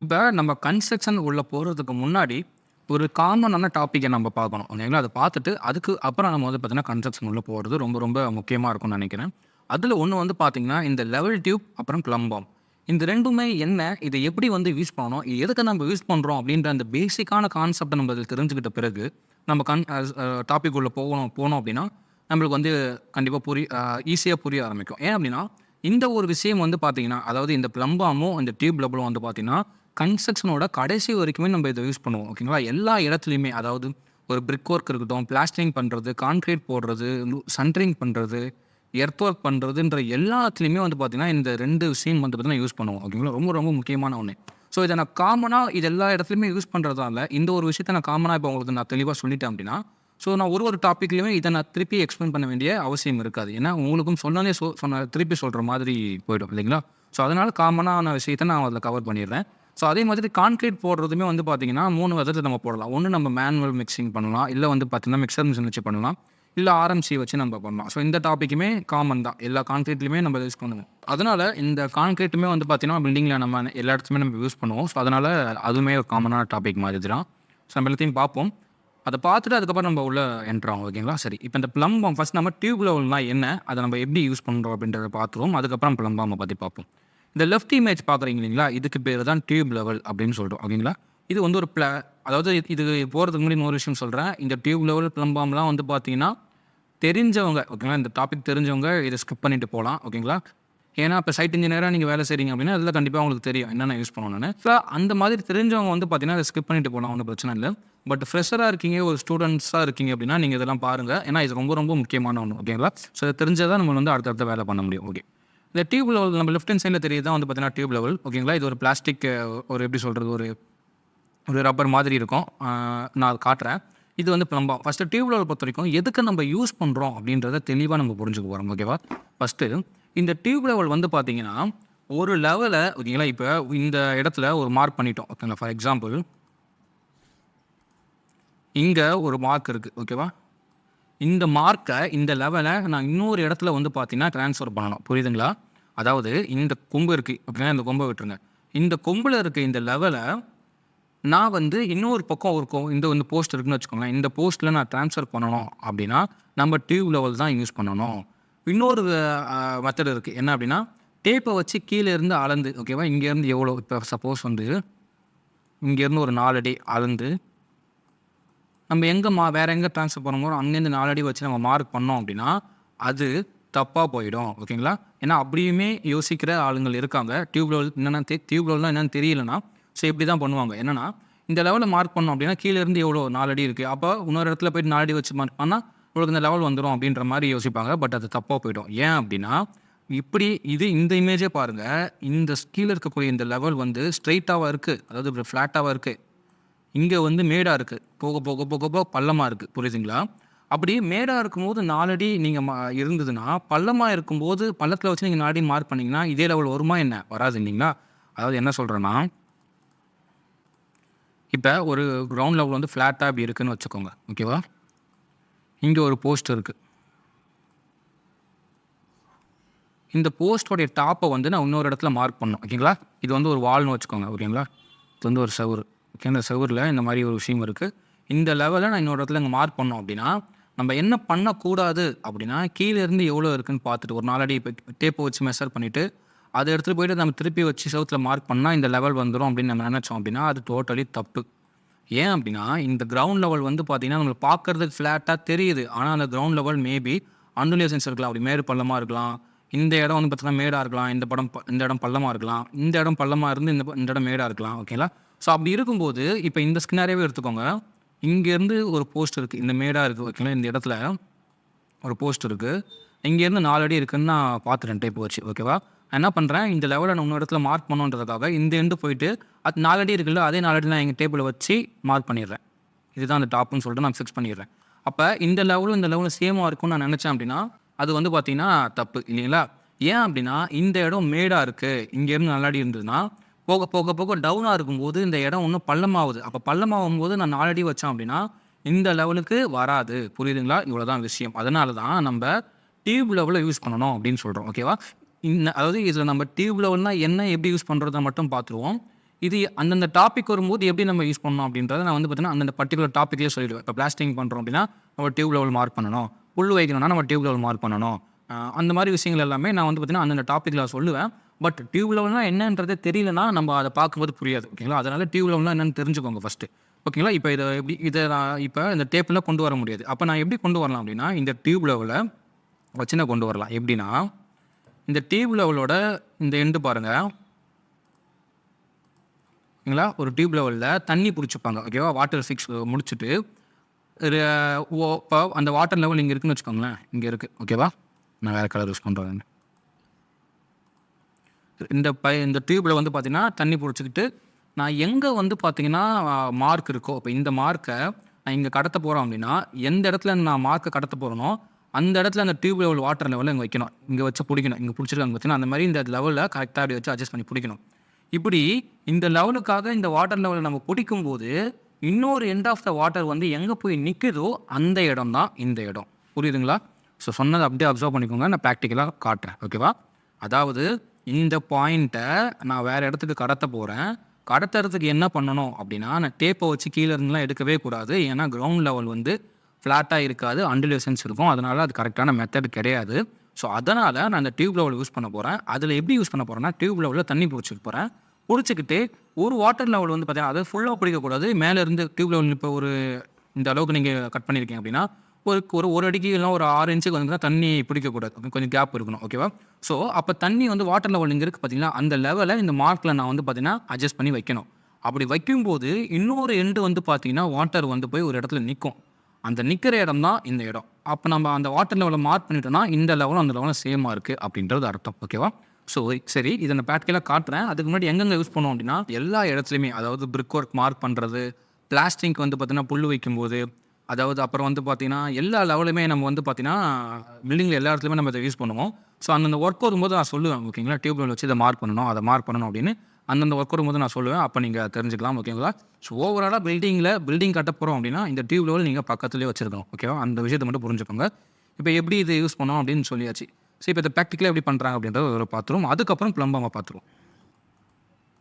இப்போ நம்ம கன்ஸ்ட்ரக்ஷன் உள்ள போகிறதுக்கு முன்னாடி ஒரு காமனான டாப்பிக்கை நம்ம பார்க்கணும் இல்லைங்களா? அதை பார்த்துட்டு அதுக்கு அப்புறம் நம்ம வந்து பார்த்தீங்கன்னா கன்ஸ்ட்ரக்ஷன் உள்ள போகிறது ரொம்ப ரொம்ப முக்கியமாக இருக்கும்னு நினைக்கிறேன். அதில் ஒன்று வந்து பார்த்தீங்கன்னா இந்த லெவல் டியூப் அப்புறம் பிளம்பாம் இந்த ரெண்டுமே என்ன, இதை எப்படி வந்து யூஸ் பண்ணணும், இது எதுக்கு நம்ம யூஸ் பண்ணுறோம் அப்படின்ற அந்த பேசிக்கான கான்செப்டை நம்ம அதில் தெரிஞ்சுக்கிட்ட பிறகு நம்ம டாபிக் உள்ள போனோம் அப்படின்னா நம்மளுக்கு வந்து கண்டிப்பாக ஈஸியாக புரிய ஆரம்பிக்கும். ஏன் அப்படின்னா இந்த ஒரு விஷயம் வந்து பார்த்தீங்கன்னா, அதாவது இந்த பிளம்பாமும் இந்த டியூப் லெவலும் வந்து பார்த்தீங்கன்னா கன்ஸ்ட்ரக்ஷனோட கடைசி வரைக்குமே நம்ம இதை யூஸ் பண்ணுவோம். ஓகேங்களா? எல்லா இடத்துலையுமே, அதாவது ஒரு பிரிக் ஒர்க் இருக்கட்டும், பிளாஸ்டரிங் பண்ணுறது, கான்கிரீட் போடுறது, சென்ட்ரிங் பண்ணுறது, எர்த் ஒர்க் பண்ணுறதுன்ற எல்லாத்துலேயுமே வந்து பார்த்தீங்கன்னா இந்த 2 விஷயம் வந்து பார்த்தீங்கன்னா யூஸ் பண்ணுவோம். ஓகேங்களா? ரொம்ப ரொம்ப முக்கியமான ஒன்று. ஸோ இதை நான் காமனாக இது எல்லா இடத்துலையுமே யூஸ் பண்ணுறதால இந்த ஒரு விஷயத்தை நான் காமனாக இப்போ உங்களுக்கு நான் தெளிவாக சொல்லிட்டேன் அப்படின்னா, ஸோ நான் ஒரு டாப்பிக்லையுமே இதை நான் திருப்பி எக்ஸ்பிளைன் பண்ண வேண்டிய அவசியம் இருக்காது. ஏன்னா உங்களுக்கும் சொன்னோன்னே திருப்பி சொல்கிற மாதிரி போயிடும் இல்லைங்களா? ஸோ அதனால் காமனான விஷயத்தை நான் அதில் கவர் பண்ணிடுறேன். ஸோ அதே மாதிரி கான்கிரீட் போடுறதுமே வந்து பார்த்தீங்கன்னா 3 விதத்தில் நம்ம போடலாம். ஒன்று நம்ம மேனுவல் மிக்சிங் பண்ணலாம், இல்லை வந்து பார்த்தீங்கன்னா மிக்சர் மிஷின் வச்சு பண்ணலாம், இல்லை ஆர்எம்சி வச்சு நம்ம பண்ணலாம். ஸோ இந்த டாப்பிக்குமே காமன் தான், எல்லா கான்கிரீட்லையுமே நம்ம யூஸ் பண்ணுவோம். அதனால் இந்த கான்கிரீட்டுமே வந்து பார்த்தீங்கன்னா பில்டிங்கில் நம்ம எல்லா இடத்துலையுமே நம்ம யூஸ் பண்ணுவோம். ஸோ அதனால் அதுவுமே ஒரு காமனான டாபிக் மாதிரி தான். ஸோ நம்ம எல்லாத்தையும் பார்ப்போம். அதை பார்த்துட்டு அதுக்கப்புறம் நம்ம உள்ள என்ட்ரு ஆகும். ஓகேங்களா? சரி, இப்போ இந்த பிளம்பாம் ஃபஸ்ட் நம்ம டியூப் லெவல்னா என்ன, அதை நம்ம எப்படி யூஸ் பண்ணுறோம் அப்படின்றத பார்த்துருவோம். அதுக்கப்புறம் பிளம்பாமை பற்றி பார்ப்போம். இந்த லெஃப்ட் இமேஜ் பார்க்குறீங்க இல்லைங்களா? இதுக்கு பேர் தான் டியூப் லெவல் அப்படின்னு சொல்கிறோம். ஓகேங்களா? இது வந்து ஒரு அதாவது இது போகிறதுக்கு முன்னாடி இன்னொரு விஷயம் சொல்கிறேன். இந்த டியூப் லெவல் பிளம்பாம்லாம் வந்து பார்த்தீங்கன்னா தெரிஞ்சவங்க, ஓகேங்களா, இந்த டாபிக் தெரிஞ்சவங்க இதை ஸ்கிப் பண்ணிட்டு போகலாம். ஓகேங்களா? ஏன்னா இப்போ சைட் இன்ஜினியராக நீங்கள் வேலை செய்கிறீங்க அப்படின்னா அதில் கண்டிப்பாக உங்களுக்கு தெரியும் என்னென்ன யூஸ் பண்ணணும்னு. ஸோ அந்த மாதிரி தெரிஞ்சவங்க வந்து பார்த்தீங்கன்னா அதை ஸ்கிப் பண்ணிட்டு போகலாம், ஒன்றும் பிரச்சனை இல்லை. பட் ஃப்ரெஷராக இருக்கீங்க, ஒரு ஸ்டூடெண்ட்ஸாக இருக்கீங்க அப்படின்னா நீங்கள் இதெல்லாம் பாருங்கள். ஏன்னா இது ரொம்ப ரொம்ப முக்கியமான ஒன்று. ஓகேங்களா? ஸோ இதை தெரிஞ்சால் நம்ம வந்து அடுத்தடுத்த வேலை பண்ண முடியும். ஓகே, இந்த டியூப் லெவல் நம்ம லெஃப்ட் ஹேண்ட் சைடில் தெரியுது தான் வந்து பார்த்தீங்கன்னா டியூப் லெவல். ஓகேங்களா? இது ஒரு பிளாஸ்டிக், ஒரு எப்படி சொல்கிறது, ஒரு ரப்பர் மாதிரி இருக்கும். நான் அதை காட்டுறேன். இது வந்து பிளம்பாம். ஃபஸ்ட்டு டியூப் லெவல் பொறுத்த வரைக்கும் எதுக்கு நம்ம யூஸ் பண்ணுறோம் அப்படின்றத தெளிவாக நம்ம புரிஞ்சுக்க போகிறோம். ஓகேவா? ஃபஸ்ட்டு இந்த டியூப் லெவல் வந்து பார்த்தீங்கன்னா ஒரு லெவலை, ஓகேங்களா, இப்போ இந்த இடத்துல ஒரு மார்க் பண்ணிட்டோம். ஓகேங்களா? ஃபார் எக்ஸாம்பிள் இங்கே ஒரு மார்க் இருக்குது. ஓகேவா? இந்த மார்க்கை, இந்த லெவலை நான் இன்னொரு இடத்துல வந்து பார்த்தீங்கன்னா ட்ரான்ஸ்ஃபர் பண்ணணும். புரியுதுங்களா? அதாவது இந்த கொம்பு இருக்குது. ஓகேங்களா? இந்த கொம்பை விட்டுருங்க. இந்த கொம்பில் இருக்க இந்த லெவலை நான் வந்து இன்னொரு பக்கம் இந்த வந்து போஸ்ட் இருக்குன்னு வச்சுக்கோங்களேன். இந்த போஸ்ட்டில் நான் ட்ரான்ஸ்ஃபர் பண்ணணும் அப்படின்னா நம்ம டியூப் லெவல் தான் யூஸ் பண்ணணும். இன்னொரு மெத்தட் இருக்குது. என்ன அப்படின்னா டேப்பை வச்சு கீழே இருந்து அளந்து, ஓகேவா, இங்கேருந்து எவ்வளோ, இப்போ சப்போஸ் வந்து இங்கேருந்து ஒரு 4 அடி அளந்து நம்ம வேறு எங்கே ட்ரான்ஸ்ஃபர் பண்ணும்போது அங்கேருந்து 4 அடி வச்சு நம்ம மார்க் பண்ணோம் அப்படின்னா அது தப்பாக போயிடும். ஓகேங்களா? ஏன்னா அப்படியுமே யோசிக்கிற ஆளுங்கள் இருக்காங்க. டியூப் லெவல் என்னென்னா, டியூப் லெவல்னால் என்னென்னு தெரியலனா ஸோ இப்படி தான் பண்ணுவாங்க. என்னென்னா இந்த லெவலில் மார்க் பண்ணோம் அப்படின்னா கீழே இருந்து எவ்வளோ 4 அடி இருக்குது, அப்போ இன்னொரு இடத்துல போய்ட்டு 4 அடி வச்சு மார்க் பண்ணால் உங்களுக்கு இந்த லெவல் வந்துடும் அப்படின்ற மாதிரி யோசிப்பாங்க. பட் அது தப்பாக போயிடும். ஏன் அப்படின்னா இந்த இமேஜே பாருங்கள். இந்த கீழே இருக்கக்கூடிய இந்த லெவல் வந்து ஸ்ட்ரெயிட்டாக இருக்குது, அதாவது ஃப்ளாட்டாக இருக்குது. இங்கே வந்து மேடாக இருக்குது, போக போக போக போக பள்ளமாக இருக்குது. புரியுதுங்களா? அப்படி மேடாக இருக்கும்போது 4 அடி நீங்கள் இருந்ததுன்னா, பள்ளமாக இருக்கும்போது பள்ளத்தில் வச்சு நீங்கள் 4 அடி மார்க் பண்ணிங்கன்னா இதே லெவல் வருமா என்ன? வராது இல்லைங்களா? அதாவது என்ன சொல்கிறேன்னா, இப்போ ஒரு கிரவுண்ட் லெவல் வந்து ஃப்ளாட்டாக இப்படி இருக்குதுன்னு வச்சுக்கோங்க. ஓகேவா? இங்கே ஒரு போஸ்ட் இருக்குது. இந்த போஸ்டோடைய டாப்பை வந்து நான் இன்னொரு இடத்துல மார்க் பண்ணணும். ஓகேங்களா? இது வந்து ஒரு வால்னு வச்சுக்கோங்க. ஓகேங்களா? இது வந்து ஒரு செவுரு. ஓகே, இந்த செவரில் இந்த மாதிரி ஒரு விஷயம் இருக்குது. இந்த லெவலில் நான் இன்னொரு இடத்துல இங்கே மார்க் பண்ணோம் அப்படின்னா நம்ம என்ன பண்ணக்கூடாது அப்படின்னா கீழே இருந்து எவ்வளோ இருக்குதுன்னு பார்த்துட்டு ஒரு 4 அடி இப்போ டேப்பை வச்சு மெஷர் பண்ணிவிட்டு அதை எடுத்துகிட்டு போய்ட்டு நம்ம திருப்பி வச்சு செவத்தில் மார்க் பண்ணால் இந்த லெவல் வந்துடும் அப்படின்னு நம்ம நினச்சோம் அப்படின்னா அது டோட்டலி தப்பு. ஏன் அப்படின்னா இந்த கிரவுண்ட் லெவல் வந்து பார்த்திங்கன்னா நம்மளுக்கு பார்க்குறதுக்கு ஃப்ளாட்டாக தெரியுது. ஆனால் அந்த கிரவுண்ட் லெவல் மேபி அண்டுலேஷன்ஸ் இருக்கலாம். அப்படி மேடு பள்ளமாக இருக்கலாம். இந்த இடம் வந்து பார்த்தீங்கன்னா மேடாக இருக்கலாம். இந்த இடம் பள்ளமாக இருக்கலாம். இந்த இடம் பள்ளமாக இருந்து இந்த இடம் மேடாக இருக்கலாம். ஓகேங்களா? ஸோ அப்படி இருக்கும்போது இப்போ இந்த ஸ்கினாரியாவே எடுத்துக்கோங்க. இங்கேருந்து ஒரு போஸ்ட் இருக்குது, இந்த மேடாக இருக்குது. ஓகேங்களா? இந்த இடத்துல ஒரு போஸ்ட் இருக்குது. இங்கேருந்து 4 அடி இருக்குதுன்னு நான் பார்த்துட்டேன் டேப் வச்சு. ஓகேவா? நான் என்ன பண்ணுறேன், இந்த லெவலை நான் இன்னொரு இடத்துல மார்க் பண்ணுன்றதுக்காக இந்த எண்டு போயிட்டு அது 4 அடி இருக்குல்ல, அதே 4 அடி நான் எங்கள் டேபிளை வச்சு மார்க் பண்ணிடுறேன். இதுதான் அந்த டாப்புன்னு சொல்லிட்டு நான் ஃபிக்ஸ் பண்ணிடுறேன். அப்போ இந்த லெவலும் சேமாக இருக்கும்னு நான் நினச்சேன் அப்படின்னா அது வந்து பார்த்திங்கன்னா தப்பு இல்லைங்களா? ஏன் அப்படின்னா இந்த இடம் மேடாக இருக்குது, இங்கேருந்து 4 அடி இருந்ததுன்னா போக போக போக டவுனாக இருக்கும்போது இந்த இடம் இன்னும் பள்ளமாகுது. அப்போ பள்ளமாகும் போது நான் 4 அடி வச்சேன் அப்படின்னா இந்த லெவலுக்கு வராது. புரியுதுங்களா? இவ்வளோ தான் விஷயம். அதனால தான் நம்ம டியூப் லெவலை யூஸ் பண்ணணும் அப்படின்னு சொல்கிறோம். ஓகேவா? அதாவது இதில் நம்ம டியூப் லெவல்னால் என்ன, எப்படி யூஸ் பண்ணுறதை மட்டும் பார்த்துருவோம். இது அந்தந்த டாபிக் வரும்போது எப்படி நம்ம யூஸ் பண்ணணும் அப்படின்றத நான் வந்து பார்த்தீங்கன்னா அந்தந்த பர்டிகுலர் டாப்பிக்லேயே சொல்லிடுவேன். இப்போ பிளாஸ்டிங் பண்ணுறோம் அப்படின்னா நம்ம டியூப் லெவல் மார்க் பண்ணணும். புல் வைக்கணும்னா நம்ம டியூப் லெவல் மார்க் பண்ணணும். அந்த மாதிரி விஷயங்கள் எல்லாமே நான் வந்து பார்த்தீங்கன்னா அந்தந்த டாப்பிக்கில் சொல்லுவேன். பட் டியூப் லெவல்னா என்னன்றதே தெரியலனா நம்ம அதை பார்க்கும்போது புரியாது. ஓகேங்களா? அதனால டியூப் லெவல்னா என்னன்னு தெரிஞ்சுக்கோங்க ஃபஸ்ட்டு. ஓகேங்களா? இப்போ இதை நான் இப்போ இந்த டேப்பில் கொண்டு வர முடியாது. அப்போ நான் எப்படி கொண்டு வரலாம் அப்படின்னா இந்த டியூப் லெவலை வச்சு நான் கொண்டு வரலாம். எப்படின்னா இந்த டியூப் லெவலோட இந்த எண்டு பாருங்கள். ஓகேங்களா? ஒரு டியூப் லெவலில் தண்ணி பிடிச்சிப்பாங்க. ஓகேவா? வாட்டர் ஃபிக்ஸ் முடிச்சுட்டு இப்போ அந்த வாட்டர் லெவல் இங்கே இருக்குன்னு வச்சுக்கோங்களேன். இங்கே இருக்குது. ஓகேவா? நான் வேறு கலர் யூஸ் பண்ணுறேன். இந்த டியூப்பில் வந்து பார்த்தீங்கன்னா தண்ணி பிடிச்சிக்கிட்டு நான் எங்கே வந்து பார்த்தீங்கன்னா மார்க் இருக்கோ இப்போ இந்த மார்க்கை நான் இங்கே கடத்த போகிறோம் அப்படின்னா எந்த இடத்துல நான் மார்க்கை கடத்த போகிறேனோ அந்த இடத்துல அந்த டியூப் லெவல் வாட்டர் லெவலில் இங்கே வைக்கணும். இங்கே வச்சு பிடிக்கணும். இங்கே பிடிச்சிருக்காங்க பார்த்தீங்கன்னா அந்த மாதிரி இந்த லெவலில் கரெக்டாக அப்படி வச்சு அட்ஜஸ்ட் பண்ணி பிடிக்கணும். இப்படி இந்த லெவலுக்காக இந்த வாட்டர் லெவலை நம்ம பிடிக்கும்போது இன்னொரு எண்ட் ஆஃப் த வாட்டர் வந்து எங்கே போய் நிற்குதோ அந்த இடம் தான் இந்த இடம். புரியுதுங்களா? ஸோ சொன்னதை அப்படியே அப்சர்வ் பண்ணிக்கோங்க. நான் ப்ராக்டிக்கலாக காட்டுறேன். ஓகேவா? அதாவது இந்த பாயிண்ட்டை நான் வேறு இடத்துக்கு கடத்த போகிறேன். கடத்துறதுக்கு என்ன பண்ணணும் அப்படின்னா நான் டேப்பை வச்சு கீழே இருந்துலாம் எடுக்கவே கூடாது. ஏன்னா கிரவுண்ட் லெவல் வந்து ஃப்ளாட்டாக இருக்காது, அண்டுலேஷன்ஸ் இருக்கும். அதனால் அது கரெக்டான மெத்தட் கிடையாது. ஸோ அதனால் நான் அந்த டியூப் லெவல் யூஸ் பண்ண போகிறேன். அதில் எப்படி யூஸ் பண்ண போகிறேன்னா டியூப் லெவலில் தண்ணி பிடிச்சிக்க போகிறேன். பிடிச்சிக்கிட்டு ஒரு வாட்டர் லெவல் வந்து பார்த்தீங்கன்னா அதை ஃபுல்லாக பிடிக்கக்கூடாது. மேலே இருந்து டியூப் லெவல் இப்போ ஒரு இந்த அளவுக்கு நீங்கள் கட் பண்ணியிருக்கீங்க அப்படின்னா ஒரு அடிக்கு இல்லைனா ஒரு 6 இன்ச்சுக்கு வந்து தண்ணி பிடிக்கக்கூடாது. கொஞ்சம் கேப் இருக்கணும். ஓகேவா? ஸோ அப்போ தண்ணி வந்து வாட்டர் லெவல் இங்கே இருக்குது பார்த்தீங்கன்னா அந்த லெவலை இந்த மார்க்கில் நான் வந்து பார்த்தீங்கன்னா அட்ஜஸ்ட் பண்ணி வைக்கணும். அப்படி வைக்கும்போது இன்னொரு எண்டு வந்து பார்த்தீங்கன்னா வாட்டர் வந்து போய் ஒரு இடத்துல நிற்கும். அந்த நிற்கிற இடம் தான் இந்த இடம். அப்போ நம்ம அந்த வாட்டர் லெவலை மார்க் பண்ணிட்டோம்னா இந்த லெவலும் அந்த லெவலும் சேமாக இருக்குது அப்படின்றது அர்த்தம். ஓகேவா? ஸோ சரி, இதை நான் ப்ராக்டிக்கலாக காட்டுறேன். அதுக்கு முன்னாடி எங்கெங்கே யூஸ் பண்ணுவோம் அப்படின்னா எல்லா இடத்துலையுமே, அதாவது பிரிக் ஒர்க் மார்க் பண்ணுறது, பிளாஸ்டிக் வந்து பார்த்தீங்கன்னா புல் வைக்கும்போது, அதாவது அப்புறம் வந்து பார்த்தீங்கன்னா எல்லா லெவலுமே நம்ம வந்து பார்த்தீங்கன்னா பில்டிங்கில் எல்லா இடத்துலையுமே நம்ம இதை யூஸ் பண்ணுவோம். ஸோ அந்தந்த ஒர்க் வரும்போது நான் சொல்லுவேன். ஓகேங்களா? டியூப் லெவல் வச்சு இதை மார்க் பண்ணணும், அதை மார்க் பண்ணணும் அப்படின்னு அந்தந்த ஒர்க் வரும்போது நான் சொல்லுவேன். அப்போ நீங்கள் தெரிஞ்சுக்கலாம். ஓகேங்களா? ஸோ ஓவராலாக பில்டிங் கட்ட போகிறோம் அப்படின்னா இந்த டியூப் லெவல் நீங்கள் பக்கத்துலேயே வச்சுருக்கணும். ஓகேவா? அந்த விஷயத்தை மட்டும் புரிஞ்சுக்கோங்க. இப்போ எப்படி இதை யூஸ் பண்ணோம் அப்படின்னு சொல்லியாச்சு. ஸோ இப்போ இதை ப்ராக்டிக்கலாக எப்படி பண்ணுறாங்க அப்படின்றத ஒரு பார்த்துருவோம். அதுக்கப்புறம் ப்ளம்பமாக பார்த்துருவோம்.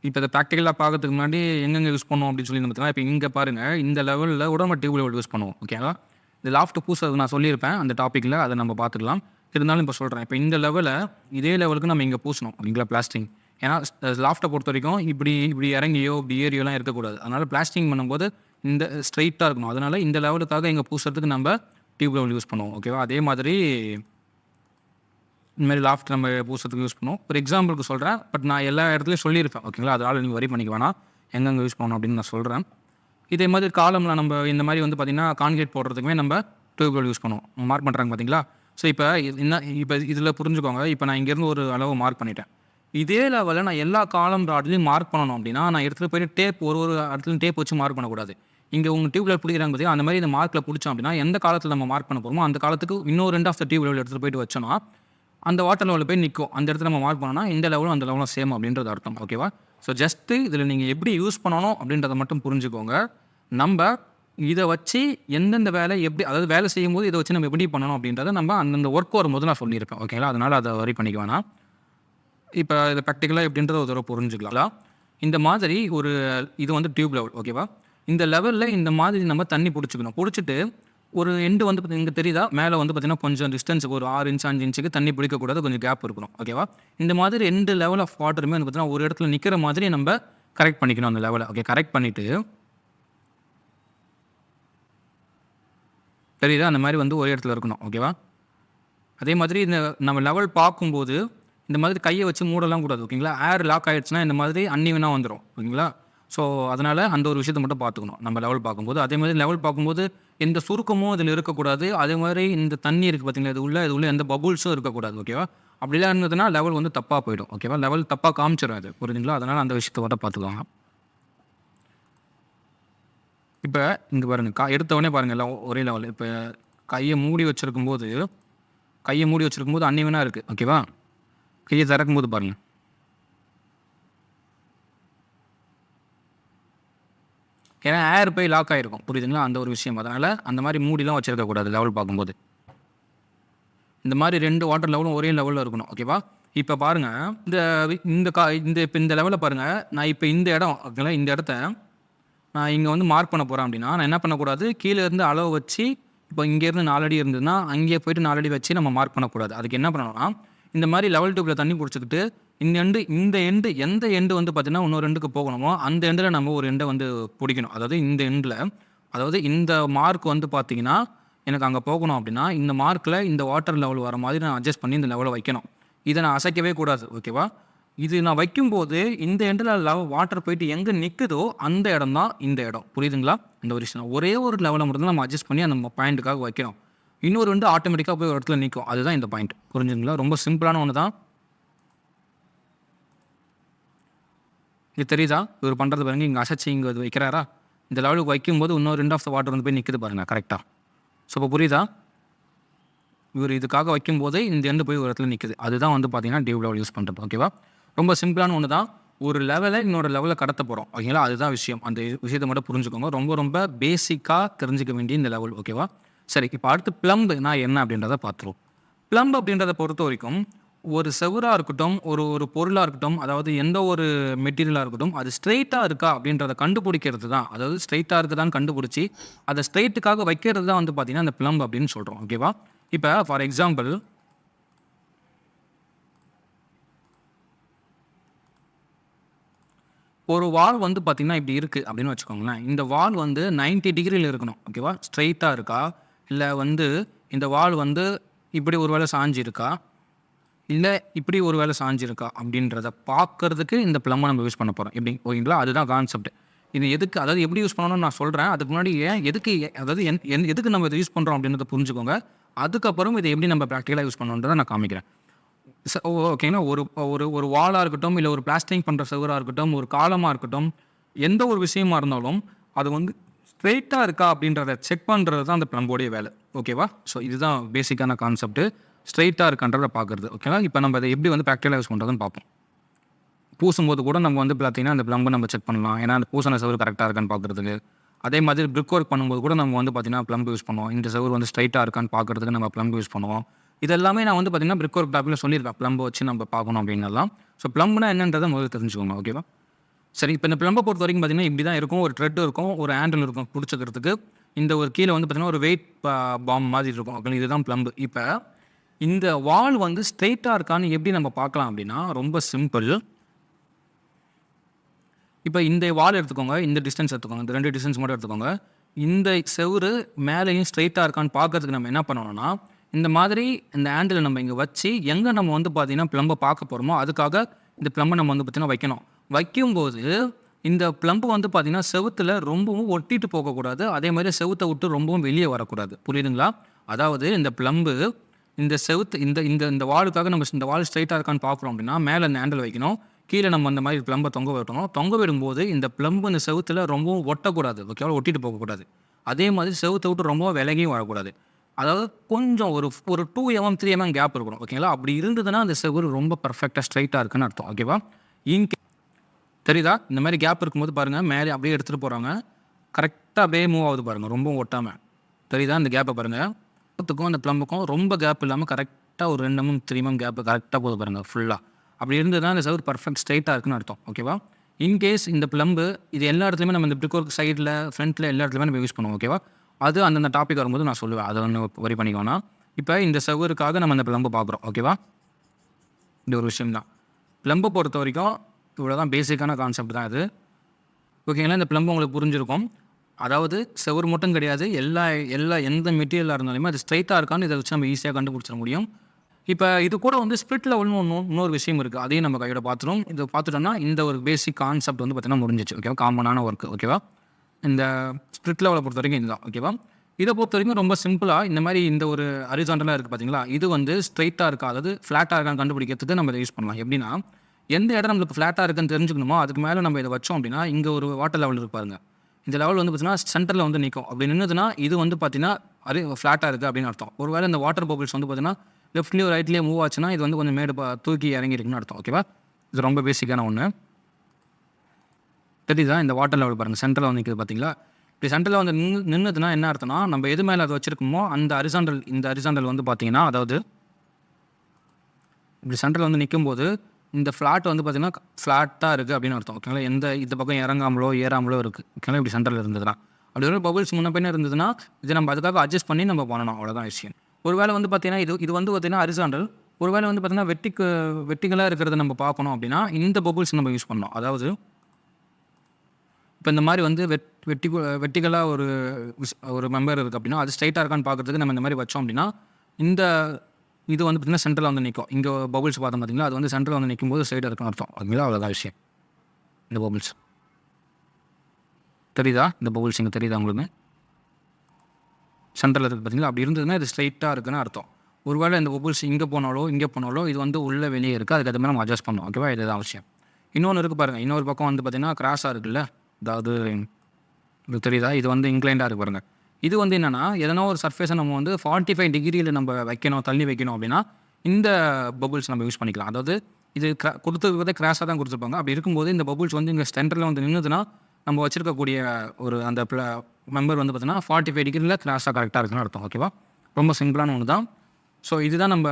இப்போ இதை ப்ராக்டிக்கலாக பார்க்கறதுக்கு முன்னாடி எங்கெங்கே யூஸ் பண்ணுவோம் அப்படின்னு சொல்லி பார்த்தீங்கன்னா இப்போ இங்கே பாருங்கள். இந்த லெவலில் உடம்பு டியூப் லெவல் யூஸ் பண்ணுவோம். ஓகேங்களா? இந்த லாஃப்ட் பூசுறது நான் சொல்லியிருப்பேன் அந்த டாப்பிக்கில், அதை நம்ம பார்த்துக்கலாம். இருந்தாலும் இப்போ சொல்கிறேன். இப்போ இந்த லெவலை இதே லெவலுக்கு நம்ம இங்கே பூசணும். ஓகேங்களா? பிளாஸ்டிங். ஏன்னா லாஃப்ட்டை பொறுத்த வரைக்கும் இப்படி இறங்கியோ இப்படி ஏரியோலாம் இருக்கக்கூடாது. அதனால் பிளாஸ்டிங் பண்ணும்போது இந்த ஸ்ட்ரைட்டாக இருக்கணும். அதனால் இந்த லெவலுக்காக இங்கே பூசுறதுக்கு நம்ம டியூப் லெவல் யூஸ் பண்ணுவோம். ஓகேவா? அதே மாதிரி இந்தமாதிரி லாஃப்ட் நம்ம பூசுறதுக்கு யூஸ் பண்ணுவோம். ஒரு எக்ஸாம்பிளுக்கு சொல்கிறேன். பட் நான் எல்லா இடத்துலையும் சொல்லியிருப்பேன். ஓகேங்களா? அதனால் நீங்கள் வரி பண்ணிக்க வேணாம். எங்கெங்கே யூஸ் பண்ணணும் அப்படின்னு நான் சொல்கிறேன். இதே மாதிரி காலமில் நம்ம இந்த மாதிரி வந்து பார்த்திங்கன்னா கான்கிரீட் போடுறதுக்குமே நம்ம டியூப் லெவல் யூஸ் பண்ணுவோம். மார்க் பண்ணுறாங்க பார்த்தீங்களா? ஸோ இப்போ இதில் புரிஞ்சுக்கோங்க. இப்போ நான் இங்கேருந்து ஒரு அளவு மார்க் பண்ணிட்டேன். இதே லெவலில் நான் எல்லா காலம் ராட்லையும் மார்க் பண்ணணும் அப்படின்னா நான் எடுத்துகிட்டு போய்ட்டு டேப் ஒரு இடத்துலையும் டேப் வச்சு மார்க் பண்ணக்கூடாது. இங்கே உங்கள் டியூப் லெவல் பிடிக்கிறாங்க பார்த்தீங்கன்னா அந்த மாதிரி இந்த மார்க்கில் பிடிச்சோம் அப்படின்னா எந்த காலத்தில் நம்ம மார்க் பண்ண போகிறோமோ அந்த காலத்துக்கு இன்னொரு rent of the tube level எடுத்துகிட்டு போய்ட்டு வச்சோன்னா அந்த வாட்டர் லெவலில் போய் நிற்கும். அந்த இடத்துல நம்ம மார்க் பண்ணோம்னா இந்த லெவலும் அந்த லெவலும் சேம் அப்படின்றது அர்த்தம். ஓகேவா? ஸோ ஜஸ்ட்டு இதில் நீங்கள் எப்படி யூஸ் பண்ணணும் அப்படின்றத மட்டும் புரிஞ்சுக்கோங்க. நம்ம இதை வச்சு எந்தெந்த வேலை எப்படி, அதாவது வேலை செய்யும்போது இதை வச்சு நம்ம எப்படி பண்ணணும் அப்படின்றத நம்ம அந்தந்த ஒர்க் வரும்போது நான் சொல்லியிருப்பேன். ஓகேங்களா? அதனால் அதை வரி பண்ணிக்க வேணாம். இப்போ இதை ப்ராக்டிக்கலாக எப்படின்றத ஒரு தடவை புரிஞ்சுக்கலாம். இந்த மாதிரி இது வந்து டியூப் லெவல். ஓகேவா? இந்த லெவலில் இந்த மாதிரி நம்ம தண்ணி பிடிச்சிக்கணும். பிடிச்சிட்டு ஒரு எண்டு வந்து பார்த்தீங்கன்னா இங்கே தெரியுதா? மேலே வந்து பார்த்தீங்கன்னா கொஞ்சம் டிஸ்டன்ஸுக்கு ஒரு 6 இன்ச் 5 இன்ச்சுக்கு தண்ணி பிடிக்கக்கூடாது. கொஞ்சம் கேப் இருக்கணும். ஓகேவா? இந்த மாதிரி 2 லெவல் ஆஃப் வாட்டருமே வந்து பார்த்தீங்கன்னா ஒரு இடத்துல நிற்கிற மாதிரி நம்ம கரெக்ட் பண்ணிக்கணும் அந்த லெவலை. ஓகே, கரெக்ட் பண்ணிவிட்டு தெரியுதா? அந்த மாதிரி வந்து ஒரு இடத்துல இருக்கணும். ஓகேவா? அதே மாதிரி இந்த நம்ம லெவல் பார்க்கும்போது இந்த மாதிரி கையை வச்சு மூடலாம் கூடாது. ஓகேங்களா? ஏர் லாக் ஆகிடுச்சுன்னா இந்த மாதிரி அன்னிவனாக வந்துடும். ஓகேங்களா? ஸோ அதனால் அந்த ஒரு விஷயத்தை மட்டும் பார்த்துக்கணும் நம்ம லெவல் பார்க்கும்போது. அதே மாதிரி லெவல் பார்க்கும்போது எந்த சுருக்கமும் இதில் இருக்கக்கூடாது. அதே மாதிரி இந்த தண்ணி இருக்குது பார்த்தீங்களா, இது உள்ள எந்த பபுள்ஸும் இருக்கக்கூடாது. ஓகேவா? அப்படிலாம் இருந்ததுன்னா லெவல் வந்து தப்பாக போயிடும். ஓகேவா? லெவல் தப்பாக காமிச்சிடும் அது. புரியுதுங்களா? அதனால் அந்த விஷயத்தை மட்டும் பார்த்துக்கோங்க. இப்போ இங்கே பாருங்கள், எடுத்தவொடனே பாருங்கள் எல்லாம் ஒரே லெவல். இப்போ கையை மூடி வச்சுருக்கும்போது அன்னிவனாக இருக்குது. ஓகேவா? கையை திறக்கும்போது பாருங்கள், ஏன்னா ஏர் போய் லாக் ஆகிருக்கும். புரியுதுங்களா? அந்த ஒரு விஷயம். அதனால் அந்த மாதிரி மூடிலாம் வச்சுருக்கக்கூடாது லெவல் பார்க்கும்போது. இந்த மாதிரி 2 வாட்டர் லெவலும் ஒரே லெவலில் இருக்கணும். ஓகேவா? இப்போ பாருங்க, இந்த இந்த இப்போ இந்த லெவலில் பாருங்க, நான் இப்போ இந்த இடம் ஓகேங்களா, இந்த இடத்த நான் இங்கே வந்து மார்க் பண்ண போகிறேன் அப்படின்னா, நான் என்ன பண்ணக்கூடாது, கீழே இருந்து அளவு வச்சு இப்போ இங்கேருந்து 4 அடி இருந்ததுன்னா, அங்கேயே போயிட்டு 4 அடி வச்சு நம்ம மார்க் பண்ணக்கூடாது. அதுக்கு என்ன பண்ணணும்னா, இந்த மாதிரி லெவல் டியூப்பில் தண்ணி குடிச்சுக்கிட்டு இந்த எண்டு எந்த எண்டு வந்து பார்த்தீங்கன்னா, இன்னொரு எண்டுக்கு போகணுமோ, அந்த எண்டில் நம்ம ஒரு எண்டை வந்து பிடிக்கணும். அதாவது இந்த எண்டில், அதாவது இந்த மார்க் வந்து பார்த்தீங்கன்னா, எனக்கு அங்கே போகணும் அப்படின்னா, இந்த மார்க்கில் இந்த வாட்டர் லெவல் வர மாதிரி நான் அட்ஜஸ்ட் பண்ணி இந்த லெவலை வைக்கணும். இதை நான் அசைக்கவே கூடாது. ஓகேவா? இது நான் வைக்கும்போது இந்த எண்டில் வாட்டர் போயிட்டு எங்கே நிற்குதோ அந்த இடம் தான் இந்த இடம். புரியுதுங்களா? இந்த ஒரு விஷயம் ஒரே ஒரு லெவலை மட்டும் தான் நம்ம அட்ஜஸ்ட் பண்ணி அந்த பாயிண்ட்டுக்காக வைக்கிறோம். இன்னொரு வந்து ஆட்டோமேட்டிக்காக போய் ஒரு இடத்துல நிற்கும். அதுதான் இந்த பாயிண்ட். புரிஞ்சுங்களா? ரொம்ப சிம்பிளான ஒன்று தான். இது தெரியுதா? இவர் பண்ணுறது பாருங்க, இங்கே அசைச்சு இங்கே இது வைக்கிறாரா? இந்த லெவலுக்கு வைக்கும்போது இன்னொரு ரெண்ட் ஆஃப் த வாட்டர் வந்து போய் நிற்குது பாருங்கள் கரெக்டாக. ஸோ இப்போ புரியுதா? இவர் இதுக்காக வைக்கும்போதே இந்த எண்டு போய் ஒரு இடத்துல நிற்குது. அதுதான் வந்து பார்த்தீங்கன்னா டியூப் லெவல் யூஸ் பண்ணுறது. ஓகேவா? ரொம்ப சிம்பிளான ஒன்று தான். ஒரு லெவலை இன்னொரு லெவலில் கடத்த போகிறோம். ஓகேங்களா? அதுதான் விஷயம். அந்த விஷயத்தை மட்டும் புரிஞ்சுக்கோங்க. ரொம்ப ரொம்ப பேசிக்காக தெரிஞ்சுக்க வேண்டிய இந்த லெவல். ஓகேவா? சரி, இப்போ அடுத்து பிளம்பு நான் என்ன அப்படின்றத பார்த்துருவோம். பிளம்பு அப்படின்றத பொறுத்த வரைக்கும் ஒரு செவுராக இருக்கட்டும், ஒரு பொருளாக இருக்கட்டும், அதாவது எந்த ஒரு மெட்டீரியலாக இருக்கட்டும், அது ஸ்ட்ரெயிட்டாக இருக்கா அப்படின்றத கண்டுபிடிக்கிறது தான். அதாவது ஸ்ட்ரெயிட்டாக இருக்குதான்னு கண்டுபிடிச்சி அதை ஸ்ட்ரெயிட்டுக்காக வைக்கிறது தான் வந்து பார்த்தீங்கன்னா அந்த பிளம்பு அப்படின்னு சொல்கிறோம். ஓகேவா? இப்போ ஃபார் எக்ஸாம்பிள், ஒரு வால் வந்து பார்த்தீங்கன்னா இப்படி இருக்குது அப்படின்னு வச்சுக்கோங்களேன். இந்த வால் வந்து 90 டிகிரியில் இருக்கணும். ஓகேவா? ஸ்ட்ரெயிட்டாக இருக்கா, இல்லை வந்து இந்த வால் வந்து இப்படி ஒரு வேளை சாஞ்சி இருக்கா, இல்லை இப்படி ஒரு வேளை சாஞ்சிருக்கா அப்படின்றத பார்க்கறதுக்கு இந்த பிளம்பை நம்ம யூஸ் பண்ண போகிறோம். எப்படி? ஓகேங்களா? அதுதான் கான்செப்ட். இது எதுக்கு, அதாவது எப்படி யூஸ் பண்ணணும்னு நான் சொல்கிறேன். அதுக்கு முன்னாடி எதுக்கு, அதாவது எதுக்கு நம்ம இதை யூஸ் பண்ணுறோம் அப்படின்றத புரிஞ்சுக்கோங்க. அதுக்கப்புறம் இதை எப்படி நம்ம ப்ராக்டிக்கலாக யூஸ் பண்ணணுன்றதை நான் காமிக்கிறேன். ஓகேங்களா? ஒரு ஒரு ஒரு வாலாக இருக்கட்டும், இல்லை ஒரு பிளாஸ்டிங் பண்ணுற செவராக இருக்கட்டும், ஒரு காலமாக இருக்கட்டும், எந்த ஒரு விஷயமா இருந்தாலும் அது வந்து ஸ்ட்ரெயிட்டாக இருக்கா அப்படின்றத செக் பண்ணுறது தான் அந்த பிளம்போடைய வேலை. ஓகேவா? ஸோ இதுதான் பேசிக்கான கான்செப்ட். ஸ்ட்ரெயிட்டாக இருக்கான்றதை பார்க்குறது. ஓகேவா? இப்போ நம்ம அதை எப்படி வந்து ப்ராக்டிக்கலாக யூஸ் பண்ணுறதுன்னு பார்ப்போம். பூசும்போது கூட நம்ம வந்து பார்த்தீங்கன்னா அந்த பிளம்பை நம்ம செக் பண்ணலாம். ஏன்னா அந்த பூசின செவரு கரெக்டாக இருக்கான்னு பார்க்குறதுக்கு. அதே மாதிரி பிரிக் ஒர்க் பண்ணும்போது கூட நம்ம வந்து பார்த்தீங்கன்னா பிளம்பு யூஸ் பண்ணுவோம். இந்த செவரு வந்து ஸ்ட்ரெயிட்டாக இருக்கான்னு பார்க்குறதுக்கு நம்ம பிளம்பு யூஸ் பண்ணுவோம். இதெல்லாமே நான் வந்து பார்த்தீங்கன்னா பிரிக் ஒர்க் டாப்பில் சொல்லியிருப்பேன். பிளம்பை வச்சு நம்ம பார்க்கணும் அப்படின்னலாம். ஸோ பிளம்புனா என்னன்றதை முதல்ல தெரிஞ்சுக்கோங்க. ஓகேவா? சரி, இப்போ இந்த பிளம்பை பொறுத்த வரைக்கும் பார்த்தீங்கன்னா இப்படி தான் இருக்கும். ஒரு த்ரெட் இருக்கும், ஒரு ஹேண்டில் இருக்கும் பிடிச்சிக்கிறதுக்கு. இந்த ஒரு கீழே வந்து பார்த்தீங்கன்னா ஒரு வெயிட் பாம் மாதிரி இருக்கும். ஓகே, இதுதான் பிளம்பு. இப்போ இந்த வால் வந்து ஸ்ட்ரெயிட்டாக இருக்கான்னு எப்படி நம்ம பார்க்கலாம் அப்படின்னா ரொம்ப சிம்பிள். இப்போ இந்த வால் எடுத்துக்கோங்க, இந்த டிஸ்டன்ஸ் எடுத்துக்கோங்க, இந்த 2 டிஸ்டன்ஸ் மட்டும் எடுத்துக்கோங்க. இந்த செவுரு மேலேயும் ஸ்ட்ரெயிட்டாக இருக்கான்னு பார்க்கறதுக்கு நம்ம என்ன பண்ணணும்னா, இந்த மாதிரி இந்த ஹேண்டில் நம்ம இங்கே வச்சு எங்கே நம்ம வந்து பார்த்தீங்கன்னா பிளம்பை பார்க்க போகிறோமோ அதுக்காக இந்த பிளம்பை நம்ம வந்து பார்த்தீங்கன்னா வைக்கணும். வைக்கும்போது இந்த பிளம்பு வந்து பார்த்தீங்கன்னா செவுத்தில் ரொம்பவும் ஒட்டிட்டு போகக்கூடாது. அதே மாதிரி செவுத்தை விட்டு ரொம்பவும் வெளியே வரக்கூடாது. புரியுதுங்களா? அதாவது இந்த பிளம்பு இந்த செவுத்து இந்த இந்த இந்த வாலுக்காக நம்ம இந்த வால் ஸ்ட்ரெயிட்டாக இருக்கான்னு பார்க்குறோம் அப்படின்னா மேலே இந்த ஹேண்டில் வைக்கணும். கீழே நம்ம அந்த மாதிரி பிளம்பை தொங்க விடணும். தொங்க விடும்போது இந்த பிளம்பு இந்த செவுத்தில் ரொம்பவும் ஒட்டக்கூடாது. ஓகேவா? ஒட்டிட்டு போகக்கூடாது. அதே மாதிரி செவுத்தை விட்டு ரொம்ப விலகியும் வரக்கூடாது. அதாவது கொஞ்சம் ஒரு 2 mm 3 mm கேப் இருக்கணும். ஓகேங்களா? அப்படி இருந்ததுன்னா அந்த செவுரு ரொம்ப பர்ஃபெக்டாக ஸ்ட்ரைட்டாக இருக்குன்னு அர்த்தம். ஓகேவா? தெரியுதா? இந்த மாதிரி கேப் இருக்கும்போது பாருங்கள், மேலே அப்படியே எடுத்துகிட்டு போகிறாங்க. கரெக்டாக அப்படியே மூவ் ஆகுது பாருங்கள், ரொம்பவும் ஒட்டாமல். தெரியுதா? இந்த கேப்பை பாருங்கள். அந்த பிளம்புக்கும் ரொம்ப கேப் இல்லாமல் கரெக்டாக ஒரு 2 mm 3 mm கேப் கரெக்டாக போகுது பாருங்கள் ஃபுல்லாக. அப்படி இருந்ததுன்னா அந்த செவுரு பர்ஃபெக்ட் ஸ்ட்ரைட்டாக இருக்குன்னு அர்த்தம். ஓகேவா? இன்கேஸ் இந்த பிளம்பு இது எல்லா இடத்துலையுமே நம்ம இந்த பிரிக் ஒர்க் சைடில் ஃப்ரண்ட்டில் எல்லா இடத்துலையுமே நம்ம யூஸ் பண்ணுவோம். ஓகேவா? அது அந்தந்த டாபிக் வரும்போது நான் சொல்லுவேன். அதை ஒன்று வரி பண்ணிக்கோனா. இப்போ இந்த செவருக்காக நம்ம இந்த பிளம்பு பார்க்குறோம். ஓகேவா? இந்த ஒரு விஷயம் தான். பிளம்பை பொறுத்த வரைக்கும் இவ்வளோ தான், பேசிக்கான கான்செப்ட் தான் இது. ஓகேங்களா? இந்த பிளம்பு உங்களுக்கு புரிஞ்சிருக்கும். அதாவது செவுரு மட்டும் கிடையாது, எந்த மெட்டீரியலாக இருந்தாலுமே அது ஸ்ட்ரைட்டாக இருக்கான்னு இதை வச்சு நம்ம ஈஸியாக கண்டுபிடிச்சிட முடியும். இப்போ இது கூட வந்து ஸ்பிளிட் லெவல்னு இன்னொரு விஷயம் இருக்குது. அதையும் நம்ம கையோட பார்த்துரும். இதை பார்த்துட்டோம்னா இந்த ஒரு பேசிக் கான்செப்ட் வந்து பார்த்தீங்கன்னா முடிஞ்சிச்சு. ஓகேவா? காமனான ஒர்க். ஓகேவா? இந்த ஸ்பிளிட் லெவலை பொறுத்த வரைக்கும் இதுதான். ஓகேவா? இதை பொறுத்த வரைக்கும் ரொம்ப சிம்பிளாக இந்த மாதிரி இந்த ஒரு ஹரிசாண்டலாக இருக்குது பார்த்தீங்களா, இது வந்து ஸ்ட்ரைட்டாக இருக்கா, அதாவது ஃப்ளாட்டாக இருக்கான்னு கண்டுபிடிக்கிறதுக்கு நம்ம இதை யூஸ் பண்ணலாம். எப்படின்னா, எந்த இடம் நம்மளுக்கு ஃப்ளாட்டாக இருக்குன்னு தெரிஞ்சுக்கணுமோ அதுக்கு மேலே நம்ம இதை வச்சோம் அப்படின்னா இங்கே ஒரு வாட்டர் லெவல் இருக்கு பாருங்க. இந்த லெவல் வந்து பார்த்தீங்கன்னா சென்டரில் வந்து நிற்கும். அப்படி நின்றுதுன்னா இது வந்து பார்த்தீங்கன்னா ஃப்ளாட்டாக இருக்குது அப்படின்னு அர்த்தம். ஒருவேளை இந்த வாட்டர் பபிள்ஸ் வந்து பார்த்தீங்கன்னா லெஃப்ட்லேயோ ரைட்லேயோ மூவ் ஆச்சுன்னா இது வந்து கொஞ்சம் மேடு தூக்கி இறங்கிருக்குன்னு அர்த்தம். ஓகேவா? இது ரொம்ப பேசிக்கான ஒன்று. தெரியுதா? இந்த வாட்டர் லெவல் பாருங்கள், சென்டரில் வந்து நிற்குது பார்த்தீங்களா? இப்படி சென்டரில் வந்து நின்றுதுன்னா என்ன அர்த்தம்னா, நம்ம எது மேலே அதை வச்சிருக்கோமோ அந்த ஹரிசாண்டல், இந்த ஹரிசாண்டல் வந்து பார்த்தீங்கன்னா, அதாவது இப்படி சென்டரில் வந்து நிற்கும்போது இந்த ஃப்ளாட் வந்து பார்த்திங்கன்னா ஃப்ளாட்டாக இருக்குது அப்படின்னு அர்த்தம். ஓகேங்களா? எந்த இந்த பக்கம் இறங்காமலோ ஏறாமலோ இருக்குது. ஓகேங்களா? இப்படி சென்டரில் இருந்ததுன்னா அப்படி ஒரு பபுள்ஸ் முன்ன பின்ன இருந்ததுன்னா இதை நம்ம அதுக்காக அட்ஜஸ்ட் பண்ணி நம்ம பண்ணணும். அவ்வளோதான் விஷயம். ஒரு வேளை வந்து பார்த்திங்கன்னா இது வந்து பார்த்திங்கன்னா ஹரிசாண்டல். ஒரு வேளை வந்து பார்த்திங்கன்னா வெர்டிகலாக இருக்கிறத நம்ம பார்க்கணும் அப்படின்னா இந்த பபுள்ஸ் நம்ம யூஸ் பண்ணணும். அதாவது இப்போ இந்த மாதிரி வந்து வெர்டிகலாக ஒரு மெம்பர் இருக்குது அப்படின்னா அது ஸ்ட்ரைட்டாக இருக்கான்னு பார்க்குறதுக்கு நம்ம இந்த மாதிரி வச்சோம் அப்படின்னா இந்த இது வந்து பார்த்திங்கன்னா சென்டரில் வந்து நிற்கும். இங்கே பபுள்ஸ் பார்த்தோம் பார்த்திங்களா, அது வந்து சென்டரில் வந்து நிற்கும் போது ஸ்ட்ரைட்டாக இருக்குன்னு அர்த்தம். அதுமாதிரி அவ்வளோதான் விஷயம். இந்த பபுள்ஸ் தெரியுதா? இந்த பபுள்ஸ் இங்கே தெரியுதா உங்களுக்கு? சென்டரில் இருக்குது பார்த்திங்களா, அப்படி இருந்ததுன்னா இது ஸ்ட்ரைட்டாக இருக்குன்னு அர்த்தம். ஒருவேளை இந்த பபுள்ஸ் இங்கே போனாலோ இது வந்து உள்ளே வெளியே இருக்குது. அதுக்கு அது மாதிரி நம்ம அட்ஜஸ்ட் பண்ணணும். ஓகேவா? இதுதான் விஷயம். இன்னொன்று இருக்குது பாருங்கள். இன்னொரு பக்கம் வந்து பார்த்திங்கன்னா கிராஸாக இருக்குல்ல, அதாவது இது தெரியுதா? இது வந்து இன்க்ளைண்டாக இருக்குது பாருங்கள். இது வந்து என்னென்னா எதனா ஒரு சர்ஃபேஸை நம்ம வந்து 45 டிகிரியில் நம்ம தள்ளி வைக்கணும் அப்படின்னா இந்த பபுள்ஸ் நம்ம யூஸ் பண்ணிக்கலாம். அதாவது இது கொடுத்துருக்கிறதே கிராஸாக தான் கொடுத்துருப்பாங்க. அப்படி இருக்கும்போது இந்த பபுள்ஸ் வந்து இங்கே சென்டரில் வந்து நின்றுதுன்னா நம்ம வச்சிருக்கக்கூடிய ஒரு அந்த மெம்பர் வந்து பார்த்திங்கன்னா 45 டிகிரியில் கிராஸாக கரெக்டாக இருக்குன்னு அர்த்தம். ஓகேவா? ரொம்ப சிம்பிளான ஒன்று தான். ஸோ இதுதான் நம்ம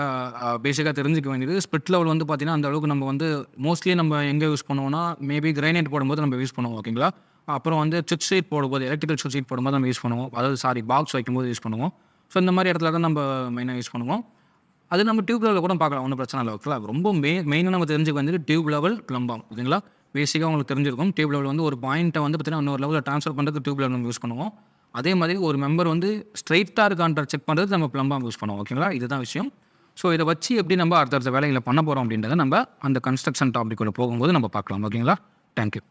பேசிக்காக தெரிஞ்சிக்க வேண்டியது. ஸ்பிரிட் லெவல் வந்து பார்த்திங்கன்னா அந்த அளவுக்கு நம்ம வந்து மோஸ்ட்லி நம்ம எங்கே யூஸ் பண்ணுவோம்னா மேபி கிரைனைட் போடும்போது நம்ம யூஸ் பண்ணுவோம். ஓகேங்களா? அப்புறம் வந்து சுவிட்ச் ஷீட் போடும்போது எலக்ட்ரிக்கல் சுவிட்ச் ஷீட் போடும்போது நம்ம யூஸ் பண்ணுவோம். அதாவது பாக்ஸ் வைக்கும்போது யூஸ் பண்ணுவோம். ஸோ இந்த மாதிரி இடத்துல தான் நம்ம மெயினாக யூஸ் பண்ணுவோம். அது நம்ம டியூப் லெவலில் கூட பார்க்கலாம். ஒன்றும் பிரச்சனை இல்லை. ஓகேங்களா? ரொம்ப மெயினாக நம்ம தெரிஞ்சுக்க வேண்டியது டியூப் லெவல் பிளம்பாம். ஓகேங்களா? பேசிக்காக உங்களுக்கு தெரிஞ்சிருக்கும். டியூப் லெவல் வந்து ஒரு பாயிண்ட்டை வந்து பார்த்திங்கன்னா இன்னொரு லெவலில் ட்ரான்ஸ்ஃபர் பண்ணுறதுக்கு டியூப் லெவல் நம்ம யூஸ் பண்ணுவோம். அதே மாதிரி ஒரு மெம்பர் வந்து ஸ்ட்ரைட்டாக இருக்கான்ற செக் பண்ணுறது நம்ம பிளம்பாம் யூஸ் பண்ணுவோம். ஓகேங்களா? இதுதான் விஷயம். ஸோ இதை வச்சு எப்படி நம்ம அடுத்தடுத்த வேலைகளை பண்ண போகிறோம் அப்படின்றத நம்ம அந்த கன்ஸ்ட்ரக்ஷன் டாபிக் போகும்போது நம்ம பார்க்கலாம். ஓகேங்களா? தேங்க்யூ.